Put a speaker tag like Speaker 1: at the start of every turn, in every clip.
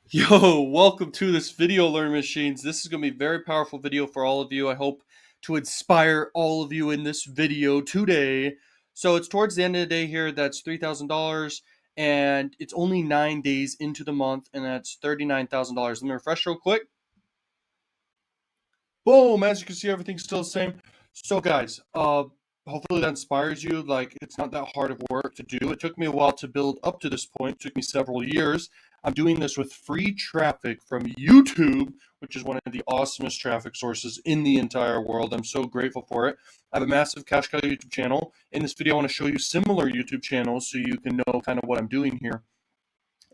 Speaker 1: Yo, welcome to this video, Learn Machines. This is going to be a very powerful video for all of you. I hope to inspire all of you in this video today. So it's towards the end of the day here. That's $3,000 and it's only 9 days into the month and that's $39,000. Let me refresh real quick. Boom, as you can see, everything's still the same. So guys, hopefully that inspires you. Like, it's not that hard of work to do. It took me a while to build up to this point. It took me several years. I'm doing this with free traffic from YouTube, which is one of the awesomest traffic sources in the entire world. I'm so grateful for it. I have a massive cash cow YouTube channel. In this video, I want to show you similar YouTube channels so you can know kind of what I'm doing here.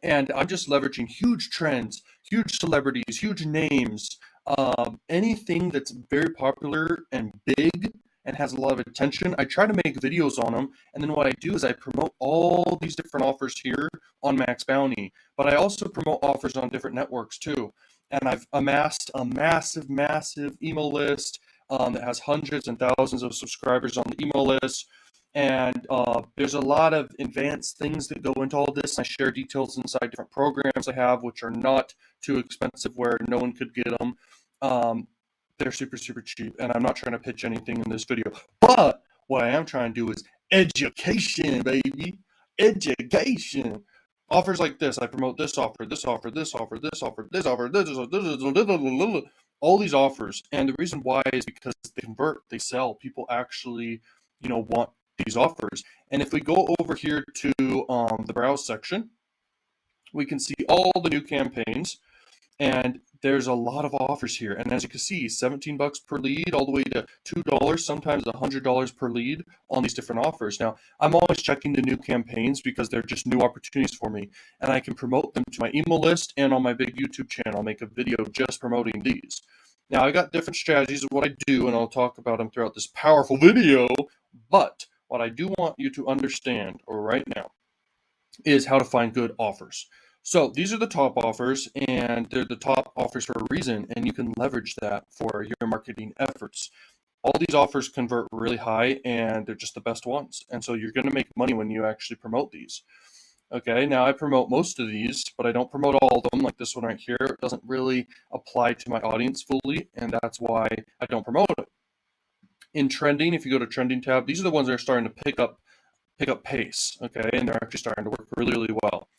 Speaker 1: And I'm just leveraging huge trends, huge celebrities, huge names, anything that's very popular and big and has a lot of attention. I try to make videos on them, and then what I do is I promote all these different offers here on Max Bounty, but I also promote offers on different networks too. And I've amassed a massive email list that has hundreds and thousands of subscribers on the email list. And there's a lot of advanced things that go into all this. I share details inside different programs I have, which are not too expensive where no one could get them. They're super cheap, and I'm not trying to pitch anything in this video. But what I am trying to do is education, baby. Education. Offers like this. I promote this offer, this offer, this offer, this offer, this offer, this, all these offers. And the reason why is because they convert, they sell. People actually, want these offers. And if we go over here to the browse section, we can see all the new campaigns, and there's a lot of offers here. And as you can see, 17 bucks per lead all the way to $2, sometimes $100 per lead on these different offers. Now, I'm always checking the new campaigns because they're just new opportunities for me, and I can promote them to my email list and on my big YouTube channel. I'll make a video just promoting these. Now, I got different strategies of what I do, and I'll talk about them throughout this powerful video, but what I do want you to understand right now is how to find good offers. So these are the top offers, and they're the top offers for a reason, and you can leverage that for your marketing efforts. All these offers convert really high, and they're just the best ones. And so you're going to make money when you actually promote these. Okay, now I promote most of these, but I don't promote all of them, like this one right here. It doesn't really apply to my audience fully, and that's why I don't promote it. In trending, if you go to trending tab, these are the ones that are starting to pick up pace, okay, and they're actually starting to work really well.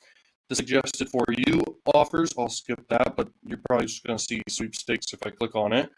Speaker 1: The suggested for you offers, I'll skip that, but you're probably just going to see sweepstakes if I click on it.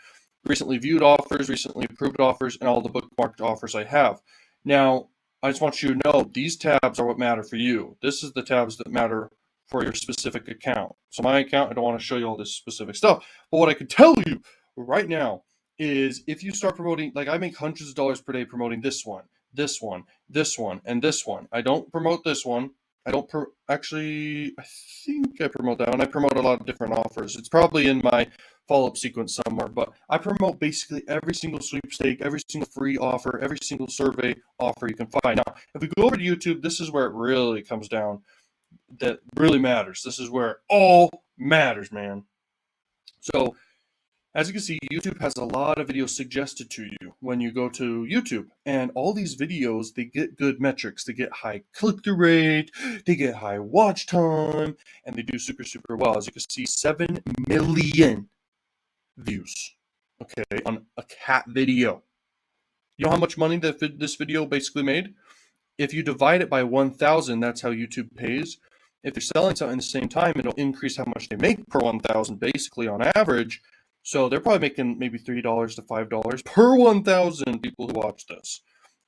Speaker 1: Recently viewed offers, recently approved offers, and all the bookmarked offers I have. Now, I just want you to know these tabs are what matter for you. This is the tabs that matter for your specific account. So my account, I don't want to show you all this specific stuff, but what I can tell you right now is if you start promoting, like I make hundreds of dollars per day promoting this one, this one, this one, and this one. I don't promote this one. I don't actually, I think I promote that one. I promote a lot of different offers. It's probably in my follow-up sequence somewhere, but I promote basically every single sweepstake, every single free offer, every single survey offer you can find. Now, if we go over to YouTube, this is where it really comes down. That really matters. This is where it all matters, man. So, as you can see, YouTube has a lot of videos suggested to you when you go to YouTube. And all these videos, they get good metrics. They get high click-through rate, they get high watch time, and they do super well. As you can see, 7 million views, okay, on a cat video. You know how much money that this video basically made? If you divide it by 1,000, that's how YouTube pays. If they're selling something at the same time, it'll increase how much they make per 1,000, basically on average. So they're probably making maybe $3 to $5 per 1,000 people who watch this.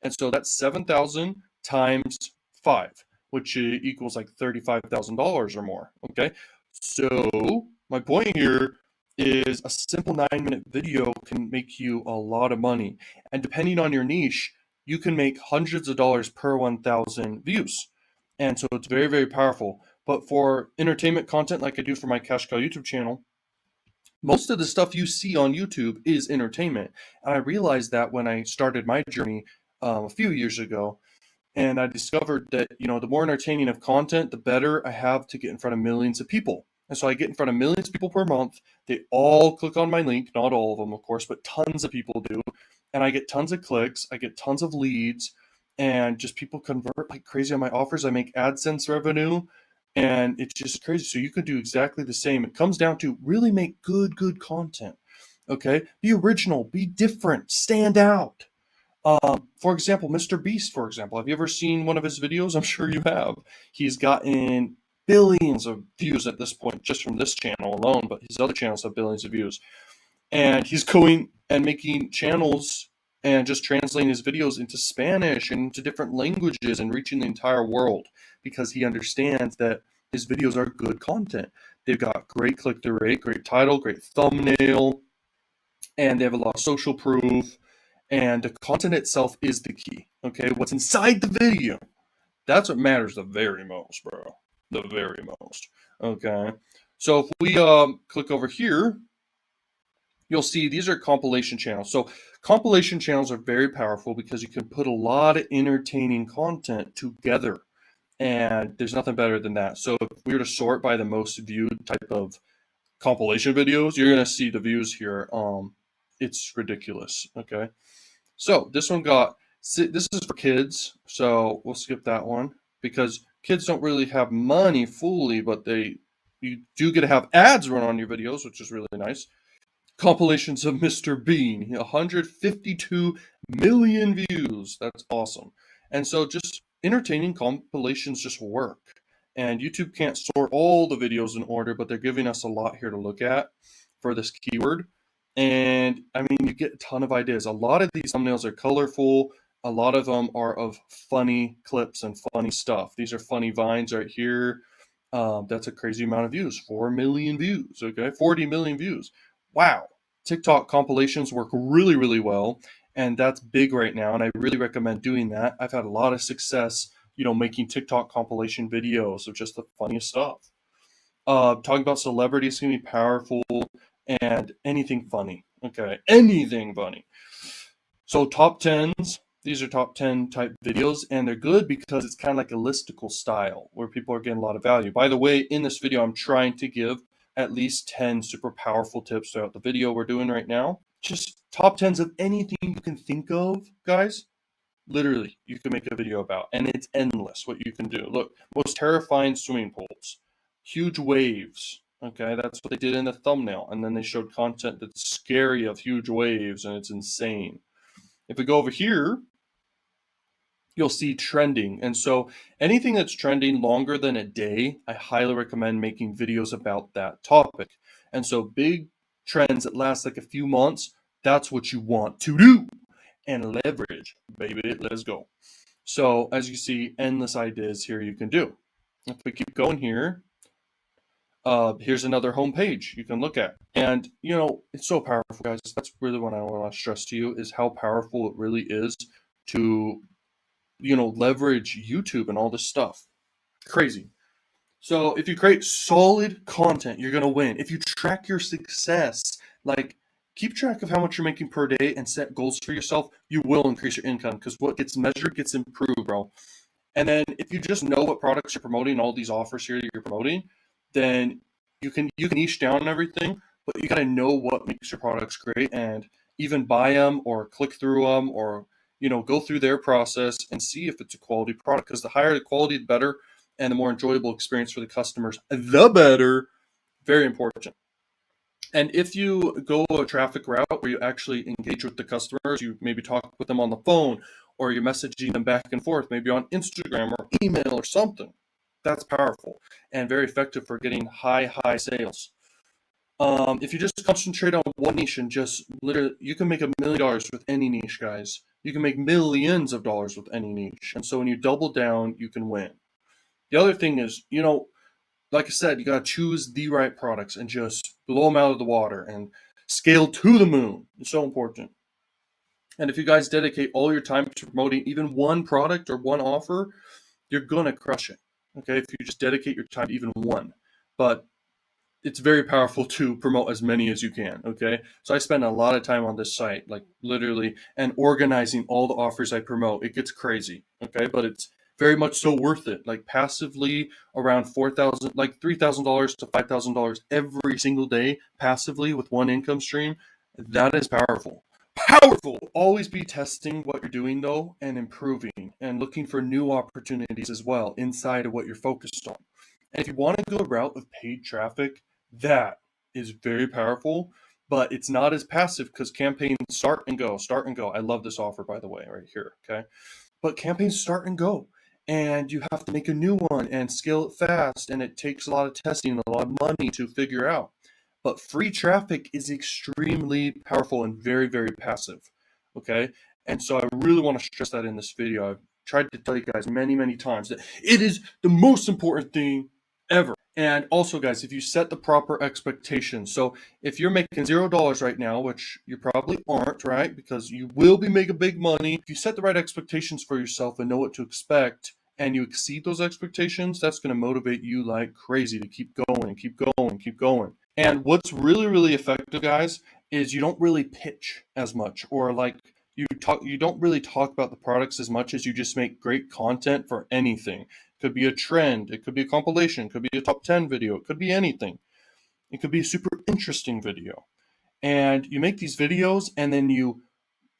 Speaker 1: And so that's 7,000 times 5, which equals like $35,000 or more, okay? So my point here is a simple 9-minute video can make you a lot of money. And depending on your niche, you can make hundreds of dollars per 1,000 views. And so it's very powerful. But for entertainment content like I do for my Cash Cow YouTube channel, most of the stuff you see on YouTube is entertainment. And I realized that when I started my journey a few years ago, and I discovered that, the more entertaining of content, the better I have to get in front of millions of people. And so I get in front of millions of people per month. They all click on my link, not all of them, of course, but tons of people do. And I get tons of clicks, I get tons of leads, and just people convert like crazy on my offers. I make AdSense revenue. And it's just crazy. So you can do exactly the same. It comes down to really make good content. Okay, be original, be different, stand out. For example, Mr. Beast, for example, have you ever seen one of his videos? I'm sure you have. He's gotten billions of views at this point just from this channel alone, but his other channels have billions of views. And he's going and making channels and just translating his videos into Spanish and into different languages and reaching the entire world because he understands that his videos are good content. They've got great click-through rate, great title, great thumbnail, and they have a lot of social proof. And the content itself is the key. Okay, what's inside the video, that's what matters the very most, bro. The very most. Okay, so if we click over here, you'll see these are compilation channels. So compilation channels are very powerful because you can put a lot of entertaining content together, and there's nothing better than that. So if we were to sort by the most viewed type of compilation videos, you're gonna see the views here. It's ridiculous. Okay, so this one got, this is for kids, so we'll skip that one because kids don't really have money fully, but you do get to have ads run on your videos, which is really nice. Compilations of Mr. Bean, 152 million views. That's awesome. And so just entertaining compilations just work. And YouTube can't sort all the videos in order, but they're giving us a lot here to look at for this keyword. And I mean, you get a ton of ideas. A lot of these thumbnails are colorful. A lot of them are of funny clips and funny stuff. These are funny vines right here. That's a crazy amount of views. 4 million views. Okay, 40 million views. Wow, TikTok compilations work really well, and that's big right now, and I really recommend doing that. I've had a lot of success, making TikTok compilation videos of just the funniest stuff. Talking about celebrities can be powerful, and anything funny. Okay, anything funny. So top 10s, these are top 10 type videos, and they're good because it's kind of like a listicle style where people are getting a lot of value. By the way, in this video, I'm trying to give at least 10 super powerful tips throughout the video we're doing right now. Just top 10s of anything you can think of, guys. Literally, you can make a video about, and it's endless what you can do. Look, most terrifying swimming pools, huge waves. Okay, that's what they did in the thumbnail, and then they showed content that's scary of huge waves, and it's insane. If we go over here, you'll see trending. And so anything that's trending longer than a day, I highly recommend making videos about that topic. And so big trends that last like a few months, that's what you want to do and leverage, baby. Let's go. So as you see, endless ideas here you can do. If we keep going here, here's another home page you can look at. And, it's so powerful, guys. That's really what I want to stress to you is how powerful it really is to leverage YouTube and all this stuff. Crazy. So if you create solid content, you're going to win. If you track your success, like keep track of how much you're making per day and set goals for yourself, you will increase your income because what gets measured gets improved, bro. And then if you just know what products you're promoting, all these offers here that you're promoting, then you can niche down on everything, but you got to know what makes your products great and even buy them or click through them or go through their process and see if it's a quality product because the higher the quality, the better, and the more enjoyable experience for the customers, the better. Very important. And if you go a traffic route where you actually engage with the customers, you maybe talk with them on the phone or you're messaging them back and forth, maybe on Instagram or email or something, that's powerful and very effective for getting high sales. If you just concentrate on one niche and just literally, you can make $1 million with any niche, guys. You can make millions of dollars with any niche. And so when you double down, you can win. The other thing is, like I said, you got to choose the right products and just blow them out of the water and scale to the moon. It's so important. And if you guys dedicate all your time to promoting even one product or one offer, you're going to crush it. Okay, if you just dedicate your time to even one. But it's very powerful to promote as many as you can. Okay, so I spend a lot of time on this site, like literally, and organizing all the offers I promote. It gets crazy. Okay, but it's very much so worth it. Like passively around $4,000, like $3,000 to $5,000 every single day, passively with one income stream. That is powerful. Powerful. Always be testing what you're doing though and improving and looking for new opportunities as well inside of what you're focused on. And if you want to go the route of paid traffic, that is very powerful, but it's not as passive because campaigns start and go, start and go. I love this offer, by the way, right here. Okay. But campaigns start and go, and you have to make a new one and scale it fast, and it takes a lot of testing and a lot of money to figure out. But free traffic is extremely powerful and very, very passive. Okay. And so I really want to stress that in this video. I've tried to tell you guys many, many times that it is the most important thing ever. And also, guys, if you set the proper expectations, so if you're making $0 right now, which you probably aren't, right? Because you will be making big money. If you set the right expectations for yourself and know what to expect, and you exceed those expectations, that's going to motivate you like crazy to keep going and keep going and keep going. And what's really, really effective, guys, is you don't really pitch as much, or like you don't really talk about the products as much as you just make great content for anything. It could be a trend, it could be a compilation, it could be a top 10 video, it could be anything. It could be a super interesting video. And you make these videos and then you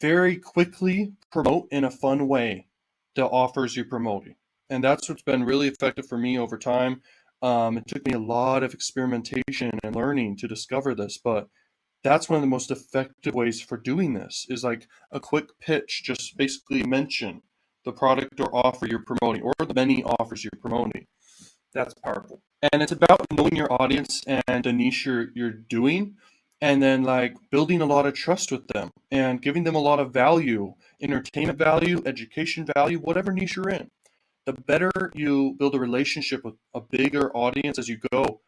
Speaker 1: very quickly promote in a fun way the offers you're promoting. And that's what's been really effective for me over time. It took me a lot of experimentation and learning to discover this, but that's one of the most effective ways for doing this is like a quick pitch. Just basically mention the product or offer you're promoting or the many offers you're promoting. That's powerful. And it's about knowing your audience and the niche you're doing, and then like building a lot of trust with them and giving them a lot of value, entertainment value, education value, whatever niche you're in. The better you build a relationship with a bigger audience as you go,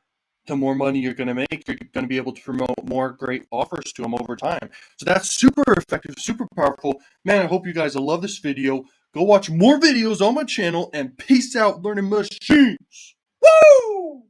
Speaker 1: the more money you're going to make. You're going to be able to promote more great offers to them over time. So that's super effective, super powerful. Man, I hope you guys will love this video. Go watch more videos on my channel and peace out, learning machines. Woo!